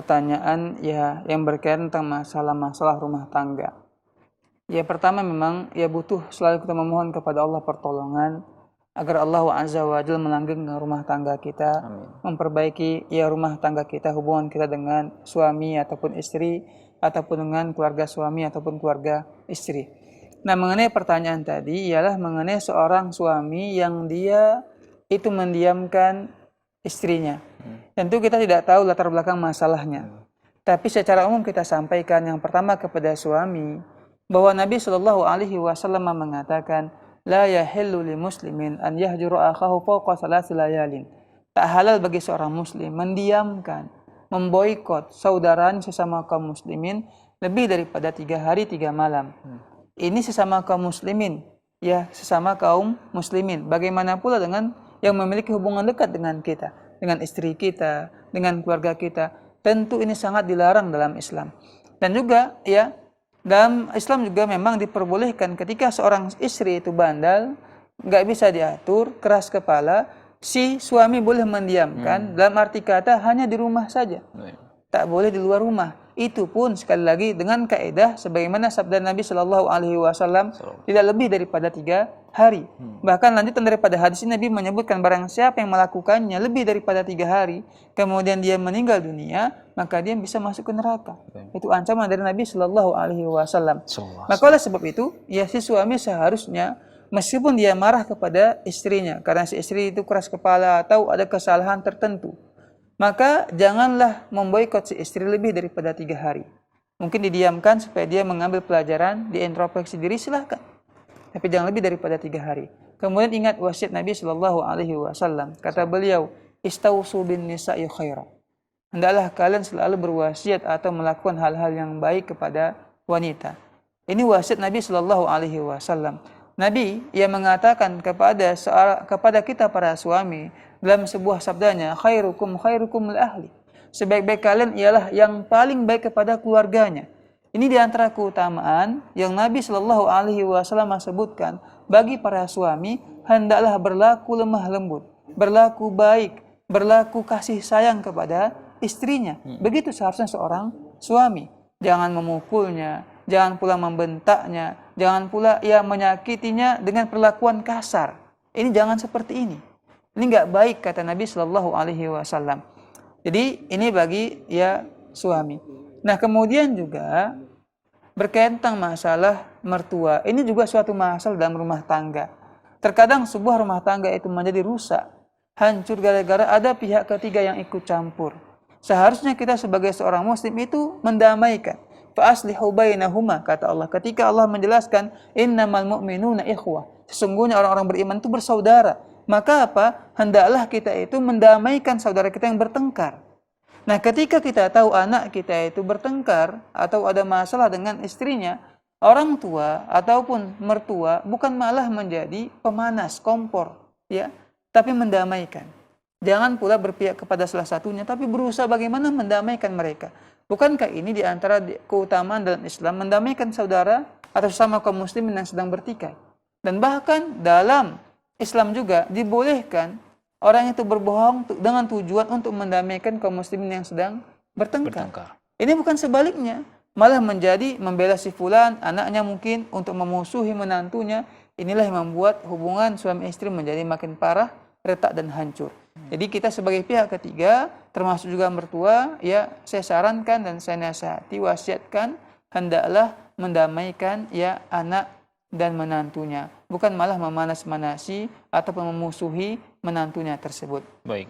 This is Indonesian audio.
pertanyaan ya yang berkaitan tentang masalah-masalah rumah tangga. Ya pertama memang ya butuh selalu kita memohon kepada Allah pertolongan agar Allah Azza wa Jalla melanggengkan rumah tangga kita, memperbaiki ya rumah tangga kita, hubungan kita dengan suami ataupun istri, ataupun dengan keluarga suami ataupun keluarga istri. Nah, mengenai pertanyaan tadi ialah mengenai seorang suami yang dia itu mendiamkan istrinya. Tentu kita tidak tahu latar belakang masalahnya. Tapi secara umum kita sampaikan yang pertama kepada suami bahwa Nabi Shallallahu Alaihi Wasallam mengatakan, la yahillu li muslimin an yahjuru akhahu fawqa thalathi layalin. Tak halal bagi seorang muslim mendiamkan, memboikot saudaranya sesama kaum muslimin lebih daripada 3 hari 3 malam. Ini sesama kaum muslimin, ya sesama kaum muslimin. Bagaimana pula dengan yang memiliki hubungan dekat dengan kita, dengan istri kita, dengan keluarga kita. Tentu ini sangat dilarang dalam Islam. Dan juga ya dalam Islam juga memang diperbolehkan ketika seorang istri itu bandal, nggak bisa diatur, keras kepala, si suami boleh mendiamkan, dalam arti kata hanya di rumah saja, tak boleh di luar rumah. Itu pun sekali lagi dengan kaidah sebagaimana sabda Nabi Shallallahu Alaihi Wasallam tidak lebih daripada 3 hari. Bahkan lanjutan daripada hadis ini Nabi menyebutkan barang siapa yang melakukannya lebih daripada 3 hari, kemudian dia meninggal dunia, maka dia bisa masuk ke neraka. Itu ancaman dari Nabi Shallallahu Alaihi Wasallam. Maka oleh sebab itu, ya si suami seharusnya meskipun dia marah kepada istrinya karena si istri itu keras kepala atau ada kesalahan tertentu, maka janganlah memboikot si istri lebih daripada 3 hari. Mungkin didiamkan supaya dia mengambil pelajaran, diintrospeksi diri, silahkan. Tapi jangan lebih daripada 3 hari. Kemudian ingat wasiat Nabi Shallallahu Alaihi Wasallam. Kata beliau, istausu bin nisa'i khaira. Hendaklah kalian selalu berwasiat atau melakukan hal-hal yang baik kepada wanita. Ini wasiat Nabi Shallallahu Alaihi Wasallam. Nabi yang mengatakan kepada kita para suami dalam sebuah sabdanya, khairukum li ahli. Sebaik-baik kalian ialah yang paling baik kepada keluarganya. Ini diantara keutamaan yang Nabi Shallallahu Alaihi Wasallam sebutkan bagi para suami, hendaklah berlaku lemah lembut, berlaku baik, berlaku kasih sayang kepada istrinya. Begitu seharusnya seorang suami. Jangan memukulnya, jangan pula membentaknya, jangan pula ia menyakitinya dengan perlakuan kasar. Ini jangan seperti ini. Ini nggak baik kata Nabi Shallallahu Alaihi Wasallam. Jadi ini bagi ya suami. Nah kemudian juga berkaitan tentang masalah mertua. Ini juga suatu masalah dalam rumah tangga. Terkadang sebuah rumah tangga itu menjadi rusak, hancur gara-gara ada pihak ketiga yang ikut campur. Seharusnya kita sebagai seorang muslim itu mendamaikan. Fa aslihu bainahuma, kata Allah. Ketika Allah menjelaskan innamal mu'minuna ikhwah, sesungguhnya orang-orang beriman itu bersaudara. Maka apa? Hendaklah kita itu mendamaikan saudara kita yang bertengkar. Nah, ketika kita tahu anak kita itu bertengkar atau ada masalah dengan istrinya, orang tua ataupun mertua bukan malah menjadi pemanas, kompor, ya, tapi mendamaikan. Jangan pula berpihak kepada salah satunya, tapi berusaha bagaimana mendamaikan mereka. Bukankah ini di antara keutamaan dalam Islam, mendamaikan saudara atau sesama kaum muslimin yang sedang bertikai. Dan bahkan dalam Islam juga dibolehkan orang itu berbohong dengan tujuan untuk mendamaikan kaum muslimin yang sedang bertengkar. Ini bukan sebaliknya, malah menjadi membela si fulan, anaknya mungkin untuk memusuhi menantunya. Inilah yang membuat hubungan suami istri menjadi makin parah, retak dan hancur. Jadi kita sebagai pihak ketiga, termasuk juga mertua, ya saya sarankan dan saya nasihati, wasiatkan hendaklah mendamaikan ya anak dan menantunya, bukan malah memanas-manasi ataupun memusuhi menantunya tersebut. Baik.